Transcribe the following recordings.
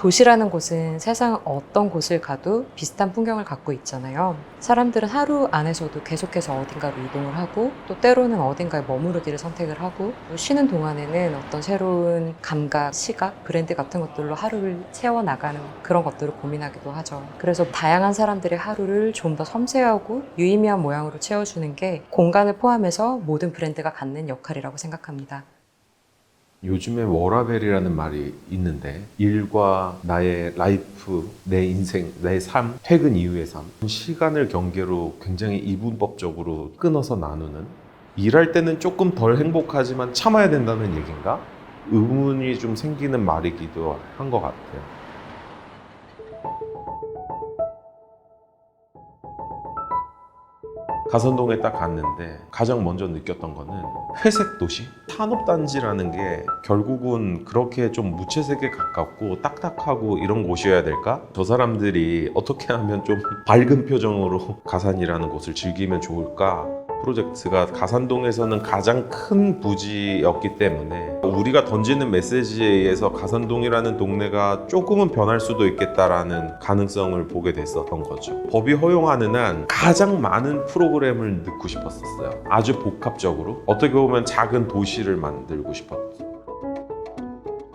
도시라는 곳은 세상 어떤 곳을 가도 비슷한 풍경을 갖고 있잖아요. 사람들은 하루 안에서도 계속해서 어딘가로 이동을 하고 또 때로는 어딘가에 머무르기를 선택을 하고 또 쉬는 동안에는 어떤 새로운 감각, 시각, 브랜드 같은 것들로 하루를 채워나가는 그런 것들을 고민하기도 하죠. 그래서 다양한 사람들의 하루를 좀 더 섬세하고 유의미한 모양으로 채워주는 게 공간을 포함해서 모든 브랜드가 갖는 역할이라고 생각합니다. 요즘에 워라밸이라는 말이 있는데 일과 나의 라이프, 내 인생, 내 삶, 퇴근 이후의 삶 시간을 경계로 굉장히 이분법적으로 끊어서 나누는 일할 때는 조금 덜 행복하지만 참아야 된다는 얘기인가? 의문이 좀 생기는 말이기도 한 것 같아요. 가선동에 딱 갔는데 가장 먼저 느꼈던 거는 회색 도시? 산업단지라는 게 결국은 그렇게 좀 무채색에 가깝고 딱딱하고 이런 곳이어야 될까? 저 사람들이 어떻게 하면 좀 밝은 표정으로 가산이라는 곳을 즐기면 좋을까? 프로젝트가 가산동에서는 가장 큰 부지였기 때문에 우리가 던지는 메시지에 의해서 가산동이라는 동네가 조금은 변할 수도 있겠다라는 가능성을 보게 됐었던 거죠. 법이 허용하는 한 가장 많은 프로그램을 넣고 싶었어요. 아주 복합적으로 어떻게 보면 작은 도시를 만들고 싶었죠.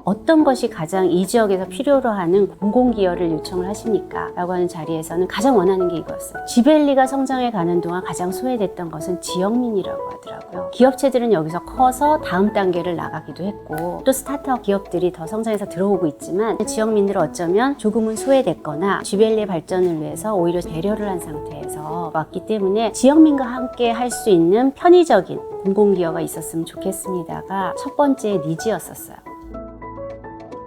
어떤 것이 가장 이 지역에서 필요로 하는 공공기여를 요청을 하십니까? 라고 하는 자리에서는 가장 원하는 게 이거였어요. 지벨리가 성장해 가는 동안 가장 소외됐던 것은 지역민이라고 하더라고요. 기업체들은 여기서 커서 다음 단계를 나가기도 했고 또 스타트업 기업들이 더 성장해서 들어오고 있지만 지역민들은 어쩌면 조금은 소외됐거나 지벨리의 발전을 위해서 오히려 배려를 한 상태에서 왔기 때문에 지역민과 함께 할 수 있는 편의적인 공공기여가 있었으면 좋겠습니다가 첫 번째 니즈였었어요.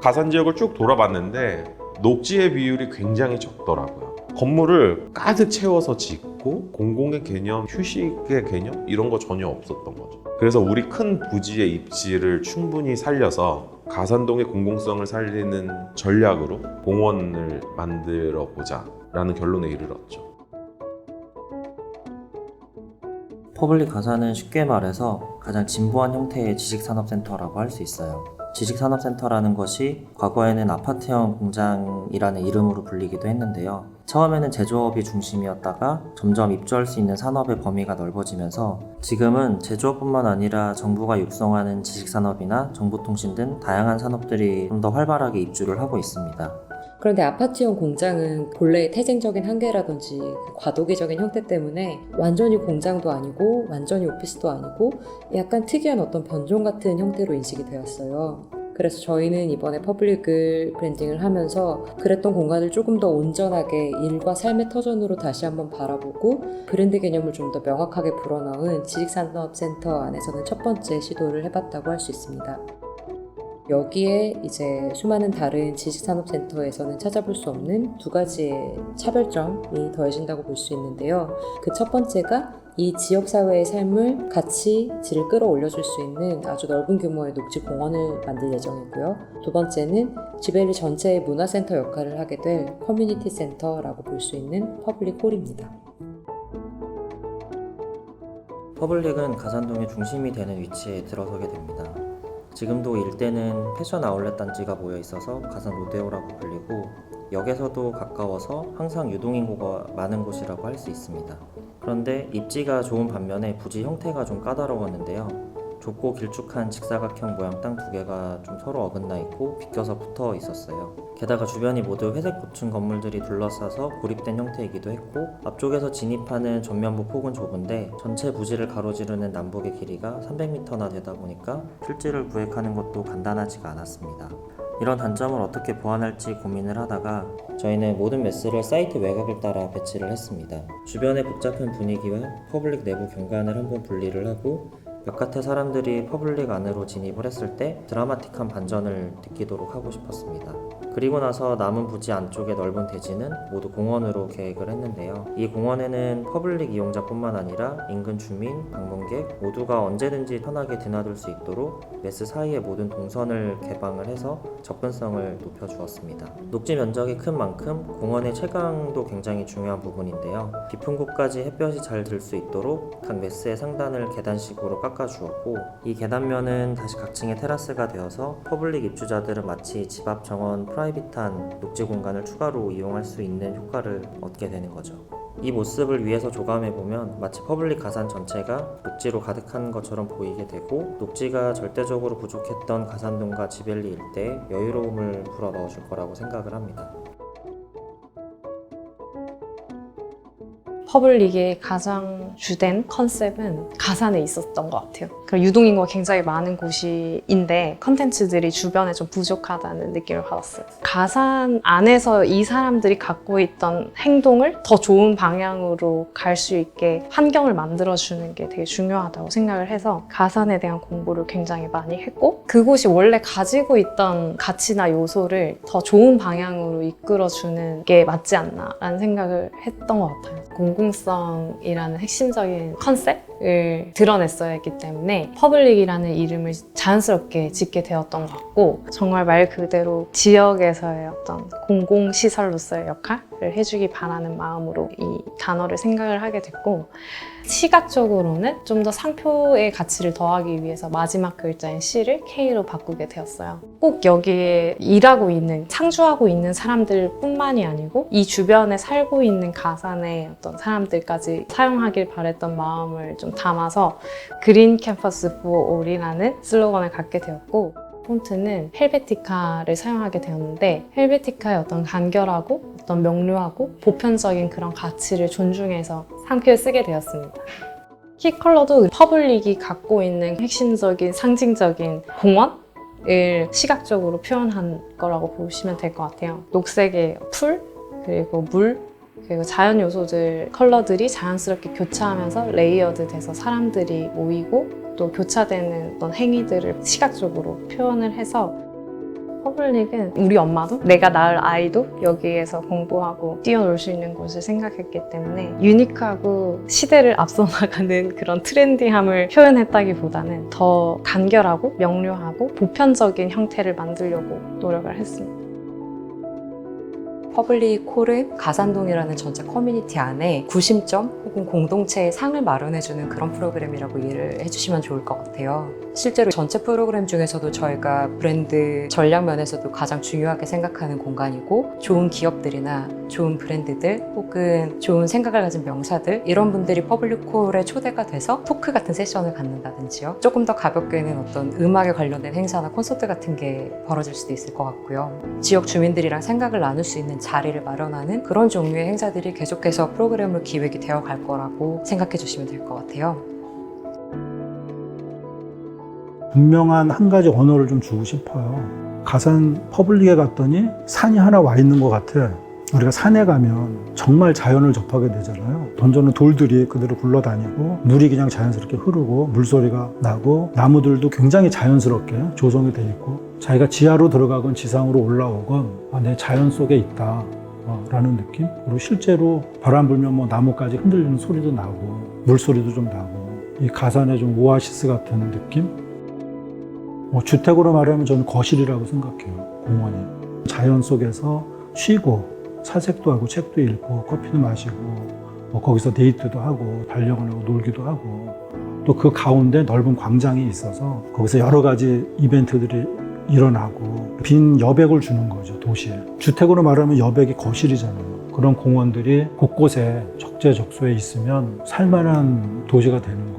가산 지역을 쭉 돌아봤는데 녹지의 비율이 굉장히 적더라고요. 건물을 가득 채워서 짓고 공공의 개념, 휴식의 개념 이런 거 전혀 없었던 거죠. 그래서 우리 큰 부지의 입지를 충분히 살려서 가산동의 공공성을 살리는 전략으로 공원을 만들어 보자 라는 결론에 이르렀죠. 퍼블릭 가산은 쉽게 말해서 가장 진보한 형태의 지식산업센터라고 할 수 있어요. 지식산업센터라는 것이 과거에는 아파트형 공장이라는 이름으로 불리기도 했는데요. 처음에는 제조업이 중심이었다가 점점 입주할 수 있는 산업의 범위가 넓어지면서 지금은 제조업뿐만 아니라 정부가 육성하는 지식산업이나 정보통신 등 다양한 산업들이 좀 더 활발하게 입주를 하고 있습니다. 그런데 아파트형 공장은 본래의 태생적인 한계라든지 과도기적인 형태 때문에 완전히 공장도 아니고 완전히 오피스도 아니고 약간 특이한 어떤 변종 같은 형태로 인식이 되었어요. 그래서 저희는 이번에 퍼블릭을 브랜딩을 하면서 그랬던 공간을 조금 더 온전하게 일과 삶의 터전으로 다시 한번 바라보고 브랜드 개념을 좀 더 명확하게 불어넣은 지식산업센터 안에서는 첫 번째 시도를 해봤다고 할 수 있습니다. 여기에 이제 수많은 다른 지식산업센터에서는 찾아볼 수 없는 두 가지의 차별점이 더해진다고 볼 수 있는데요. 그 첫 번째가 이 지역사회의 삶을 같이 질을 끌어올려줄 수 있는 아주 넓은 규모의 녹지 공원을 만들 예정이고요. 두 번째는 지벨리 전체의 문화센터 역할을 하게 될 커뮤니티 센터라고 볼 수 있는 퍼블릭 홀입니다. 퍼블릭은 가산동의 중심이 되는 위치에 들어서게 됩니다. 지금도 일대는 패션 아울렛 단지가 모여 있어서 가산 로데오라고 불리고 역에서도 가까워서 항상 유동인구가 많은 곳이라고 할 수 있습니다. 그런데 입지가 좋은 반면에 부지 형태가 좀 까다로웠는데요. 좁고 길쭉한 직사각형 모양 땅 두 개가 좀 서로 어긋나 있고 비껴서 붙어 있었어요. 게다가 주변이 모두 회색 고층 건물들이 둘러싸서 고립된 형태이기도 했고 앞쪽에서 진입하는 전면부 폭은 좁은데 전체 부지를 가로지르는 남북의 길이가 300m나 되다 보니까 필지를 구획하는 것도 간단하지가 않았습니다. 이런 단점을 어떻게 보완할지 고민을 하다가 저희는 모든 매스를 사이트 외곽을 따라 배치를 했습니다. 주변의 복잡한 분위기와 퍼블릭 내부 경관을 한번 분리를 하고 바깥의 사람들이 퍼블릭 안으로 진입을 했을 때 드라마틱한 반전을 느끼도록 하고 싶었습니다. 그리고 나서 남은 부지 안쪽의 넓은 대지는 모두 공원으로 계획을 했는데요. 이 공원에는 퍼블릭 이용자뿐만 아니라 인근 주민, 방문객 모두가 언제든지 편하게 드나들 수 있도록 매스 사이의 모든 동선을 개방을 해서 접근성을 높여주었습니다. 녹지 면적이 큰 만큼 공원의 채광도 굉장히 중요한 부분인데요. 깊은 곳까지 햇볕이 잘 들 수 있도록 각 매스의 상단을 계단식으로 깎아주었고 이 계단면은 다시 각층의 테라스가 되어서 퍼블릭 입주자들은 마치 집 앞 정원 프라이빗 프라이빗한 녹지 공간을 추가로 이용할 수 있는 효과를 얻게 되는 거죠. 이 모습을 위에서 조감해보면 마치 퍼블릭 가산 전체가 녹지로 가득한 것처럼 보이게 되고, 녹지가 절대적으로 부족했던 가산동과 지벨리 일대에 여유로움을 불어넣어줄 거라고 생각을 합니다. 퍼블릭의 가장 주된 컨셉은 가산에 있었던 것 같아요. 유동인구가 굉장히 많은 곳인데 컨텐츠들이 주변에 좀 부족하다는 느낌을 받았어요. 가산 안에서 이 사람들이 갖고 있던 행동을 더 좋은 방향으로 갈 수 있게 환경을 만들어주는 게 되게 중요하다고 생각을 해서 가산에 대한 공부를 굉장히 많이 했고, 그곳이 원래 가지고 있던 가치나 요소를 더 좋은 방향으로 이끌어주는 게 맞지 않나라는 생각을 했던 것 같아요. 공공성이라는 핵심적인 컨셉을 드러냈어야 했기 때문에 퍼블릭이라는 이름을 자연스럽게 짓게 되었던 것 같고, 정말 말 그대로 지역에서의 어떤 공공시설로서의 역할을 해주기 바라는 마음으로 이 단어를 생각을 하게 됐고, 시각적으로는 좀 더 상표의 가치를 더하기 위해서 마지막 글자인 C를 K로 바꾸게 되었어요. 꼭 여기에 일하고 있는, 창조하고 있는 사람들 뿐만이 아니고 이 주변에 살고 있는 가산의 어떤 사람들까지 사용하길 바랬던 마음을 좀 담아서 그린 캠퍼스 for all이라는 슬로건을 갖게 되었고, 폰트는 헬베티카를 사용하게 되었는데, 헬베티카의 어떤 간결하고 어떤 명료하고 보편적인 그런 가치를 존중해서 상표에 쓰게 되었습니다. 키 컬러도 퍼블릭이 갖고 있는 핵심적인 상징적인 공원을 시각적으로 표현한 거라고 보시면 될 것 같아요. 녹색의 풀, 그리고 물, 그리고 자연 요소들, 컬러들이 자연스럽게 교차하면서 레이어드 돼서 사람들이 모이고 또 교차되는 어떤 행위들을 시각적으로 표현을 해서, 퍼블릭은 우리 엄마도 내가 낳을 아이도 여기에서 공부하고 뛰어놀 수 있는 곳을 생각했기 때문에 유니크하고 시대를 앞서 나가는 그런 트렌디함을 표현했다기보다는 더 간결하고 명료하고 보편적인 형태를 만들려고 노력을 했습니다. 퍼블릭 콜은 가산동이라는 전체 커뮤니티 안에 구심점 혹은 공동체의 상을 마련해주는 그런 프로그램이라고 이해를 해주시면 좋을 것 같아요. 실제로 전체 프로그램 중에서도 저희가 브랜드 전략 면에서도 가장 중요하게 생각하는 공간이고, 좋은 기업들이나 좋은 브랜드들 혹은 좋은 생각을 가진 명사들, 이런 분들이 퍼블릭 콜에 초대가 돼서 토크 같은 세션을 갖는다든지요. 조금 더 가볍게는 어떤 음악에 관련된 행사나 콘서트 같은 게 벌어질 수도 있을 것 같고요. 지역 주민들이랑 생각을 나눌 수 있는 자리를 마련하는 그런 종류의 행사들이 계속해서 프로그램으로 기획이 되어 갈 거라고 생각해 주시면 될 것 같아요. 분명한 한 가지 언어를 좀 주고 싶어요. 가산 퍼블릭에 갔더니 산이 하나 와 있는 것 같아. 우리가 산에 가면 정말 자연을 접하게 되잖아요. 던져놓은 돌들이 그대로 굴러다니고, 물이 그냥 자연스럽게 흐르고, 물소리가 나고, 나무들도 굉장히 자연스럽게 조성이 돼 있고, 자기가 지하로 들어가건 지상으로 올라오건 내 자연 속에 있다 라는 느낌. 그리고 실제로 바람 불면 뭐 나무까지 흔들리는 소리도 나고, 물소리도 좀 나고, 이 가산의 좀 오아시스 같은 느낌. 주택으로 말하면 저는 거실이라고 생각해요. 공원이 자연 속에서 쉬고 사색도 하고 책도 읽고 커피도 마시고, 거기서 데이트도 하고 달력을 하고 놀기도 하고, 또 그 가운데 넓은 광장이 있어서 거기서 여러 가지 이벤트들이 일어나고, 빈 여백을 주는 거죠. 도시에 주택으로 말하면 여백이 거실이잖아요. 그런 공원들이 곳곳에 적재적소에 있으면 살만한 도시가 되는 거죠.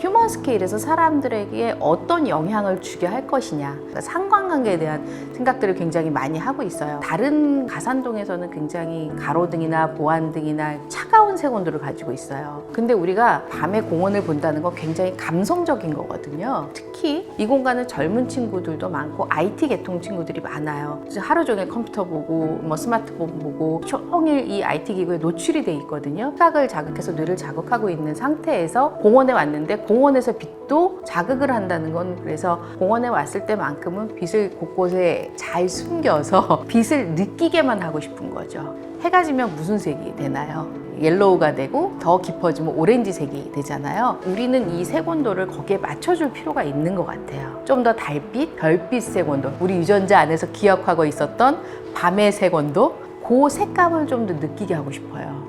휴먼 스케일에서 사람들에게 어떤 영향을 주게 할 것이냐, 그러니까 상관관계에 대한 생각들을 굉장히 많이 하고 있어요. 다른 가산동에서는 굉장히 가로등이나 보안등이나 차가운 색온도를 가지고 있어요. 근데 우리가 밤에 공원을 본다는 건 굉장히 감성적인 거거든요. 특히 이 공간은 젊은 친구들도 많고 IT 계통 친구들이 많아요. 그래서 하루 종일 컴퓨터 보고 뭐 스마트폰 보고 종일 이 IT 기구에 노출이 돼 있거든요. 시각을 자극해서 뇌를 자극하고 있는 상태에서 공원에 왔는데, 공원에서 빛도 자극을 한다는 건, 그래서 공원에 왔을 때만큼은 빛을 곳곳에 잘 숨겨서 빛을 느끼게만 하고 싶은 거죠. 해가 지면 무슨 색이 되나요? 옐로우가 되고 더 깊어지면 오렌지색이 되잖아요. 우리는 이 색온도를 거기에 맞춰줄 필요가 있는 것 같아요. 좀 더 달빛, 별빛 색온도, 우리 유전자 안에서 기억하고 있었던 밤의 색온도, 그 색감을 좀 더 느끼게 하고 싶어요.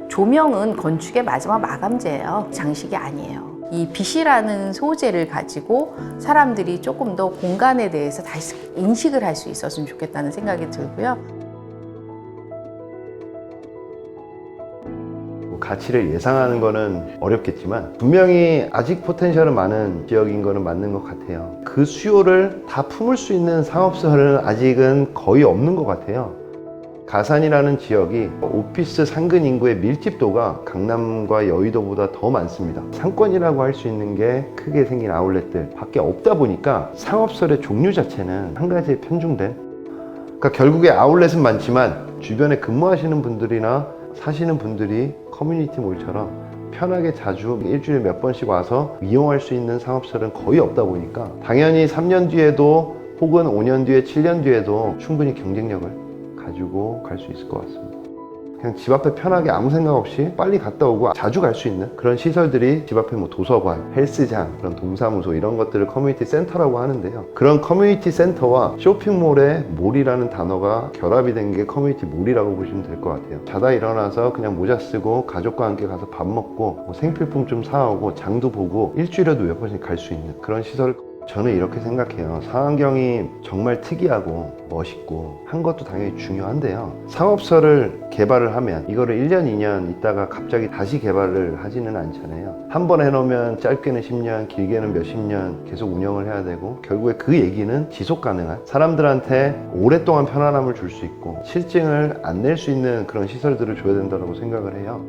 조명은 건축의 마지막 마감재예요. 장식이 아니에요. 이 빛이라는 소재를 가지고 사람들이 조금 더 공간에 대해서 다시 인식을 할 수 있었으면 좋겠다는 생각이 들고요. 가치를 예상하는 거는 어렵겠지만 분명히 아직 포텐셜은 많은 지역인 거는 맞는 것 같아요. 그 수요를 다 품을 수 있는 상업설은 아직은 거의 없는 것 같아요. 가산이라는 지역이 오피스 상근 인구의 밀집도가 강남과 여의도보다 더 많습니다. 상권이라고 할 수 있는 게 크게 생긴 아울렛들 밖에 없다 보니까 상업설의 종류 자체는 한 가지에 편중된, 그러니까 결국에 아울렛은 많지만 주변에 근무하시는 분들이나 사시는 분들이 커뮤니티 몰처럼 편하게 자주 일주일에 몇 번씩 와서 이용할 수 있는 상업설은 거의 없다 보니까 당연히 3년 뒤에도 혹은 5년 뒤에 7년 뒤에도 충분히 경쟁력을 가지고 갈 수 있을 것 같습니다. 그냥 집 앞에 편하게 아무 생각 없이 빨리 갔다 오고 자주 갈 수 있는 그런 시설들이 집 앞에 뭐 도서관, 헬스장, 그런 동사무소 이런 것들을 커뮤니티 센터라고 하는데요. 그런 커뮤니티 센터와 쇼핑몰의 몰이라는 단어가 결합이 된 게 커뮤니티 몰이라고 보시면 될 것 같아요. 자다 일어나서 그냥 모자 쓰고 가족과 함께 가서 밥 먹고 뭐 생필품 좀 사오고 장도 보고 일주일에도 몇 번씩 갈 수 있는 그런 시설. 저는 이렇게 생각해요. 상하경이 정말 특이하고 멋있고 한 것도 당연히 중요한데요. 상업설을 개발을 하면 이거를 1년, 2년 있다가 갑자기 다시 개발을 하지는 않잖아요. 한 번 해놓으면 짧게는 10년, 길게는 몇십 년 계속 운영을 해야 되고 결국에 그 얘기는 지속 가능한 사람들한테 오랫동안 편안함을 줄 수 있고 실증을 안 낼 수 있는 그런 시설들을 줘야 된다고 생각을 해요.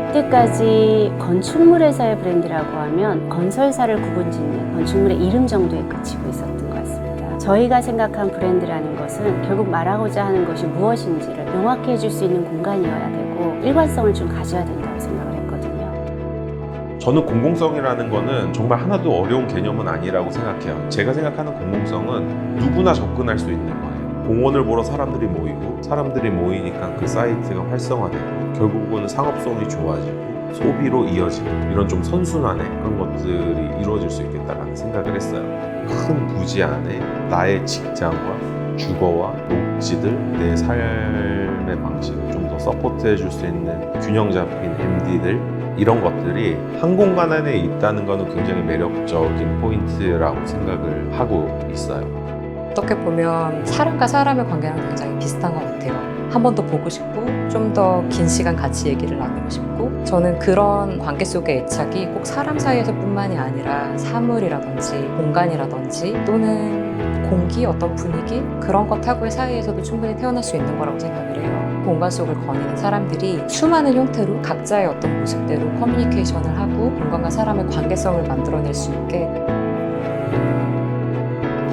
이때까지 건축물회사의 브랜드라고 하면 건설사를 구분짓는 건축물의 이름 정도에 그치고 있었던 것 같습니다. 저희가 생각한 브랜드라는 것은 결국 말하고자 하는 것이 무엇인지를 명확히 해줄 수 있는 공간이어야 되고 일관성을 좀 가져야 된다고 생각을 했거든요. 저는 공공성이라는 거는 정말 하나도 어려운 개념은 아니라고 생각해요. 제가 생각하는 공공성은 누구나 접근할 수 있는 거예요. 공원을 보러 사람들이 모이고 사람들이 모이니까 그 사이트가 활성화되고 결국은 상업성이 좋아지고 소비로 이어지고 이런 좀 선순환의 그런 것들이 이루어질 수 있겠다라는 생각을 했어요. 큰 부지 안에 나의 직장과 주거와 녹지들, 내 삶의 방식을 좀 더 서포트해 줄 수 있는 균형 잡힌 MD들 이런 것들이 한 공간 안에 있다는 것은 굉장히 매력적인 포인트라고 생각을 하고 있어요. 어떻게 보면 사람과 사람의 관계랑 굉장히 비슷한 것 같아요. 한 번 더 보고 싶고 좀 더 긴 시간 같이 얘기를 나누고 싶고 저는 그런 관계 속의 애착이 꼭 사람 사이에서뿐만이 아니라 사물이라든지 공간이라든지 또는 공기, 어떤 분위기 그런 것하고의 사이에서도 충분히 태어날 수 있는 거라고 생각을 해요. 공간 속을 거니는 사람들이 수많은 형태로 각자의 어떤 모습대로 커뮤니케이션을 하고 공간과 사람의 관계성을 만들어낼 수 있게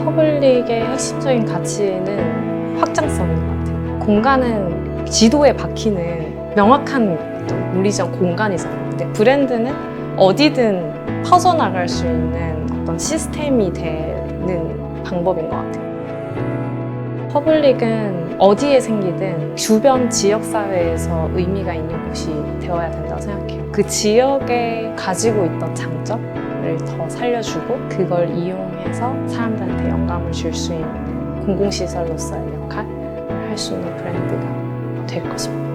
퍼블릭의 핵심적인 가치는 확장성인 것 같아요. 공간은 지도에 박히는 명확한 어떤 물리적 공간이잖아요. 근데 브랜드는 어디든 퍼져나갈 수 있는 어떤 시스템이 되는 방법인 것 같아요. 퍼블릭은 어디에 생기든 주변 지역사회에서 의미가 있는 곳이 되어야 된다고 생각해요. 그 지역에 가지고 있던 장점을 더 살려주고 그걸 이용해서 사람들한테 영감을 줄 수 있는 공공시설로서의 역할을 할 수 있는 브랜드가 될 것입니다.